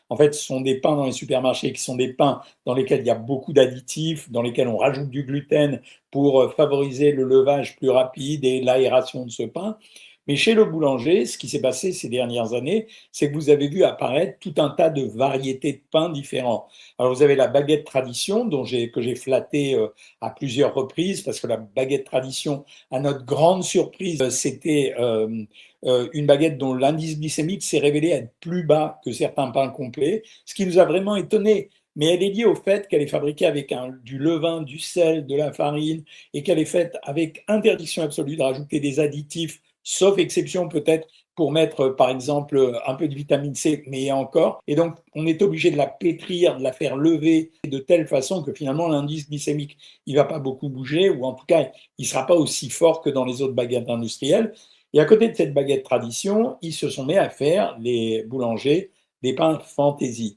En fait, ce sont des pains dans les supermarchés qui sont des pains dans lesquels il y a beaucoup d'additifs, dans lesquels on rajoute du gluten pour favoriser le levage plus rapide et l'aération de ce pain. Mais chez le boulanger, ce qui s'est passé ces dernières années, c'est que vous avez vu apparaître tout un tas de variétés de pains différents. Alors vous avez la baguette tradition, que j'ai flatté à plusieurs reprises, parce que la baguette tradition, à notre grande surprise, c'était une baguette dont l'indice glycémique s'est révélé être plus bas que certains pains complets, ce qui nous a vraiment étonnés. Mais elle est liée au fait qu'elle est fabriquée avec du levain, du sel, de la farine, et qu'elle est faite avec interdiction absolue de rajouter des additifs, sauf exception peut-être pour mettre, par exemple, un peu de vitamine C, mais encore. Et donc, on est obligé de la pétrir, de la faire lever de telle façon que finalement, l'indice glycémique, il va pas beaucoup bouger, ou en tout cas, il sera pas aussi fort que dans les autres baguettes industrielles. Et à côté de cette baguette tradition, ils se sont mis à faire, les boulangers, des pains fantaisie.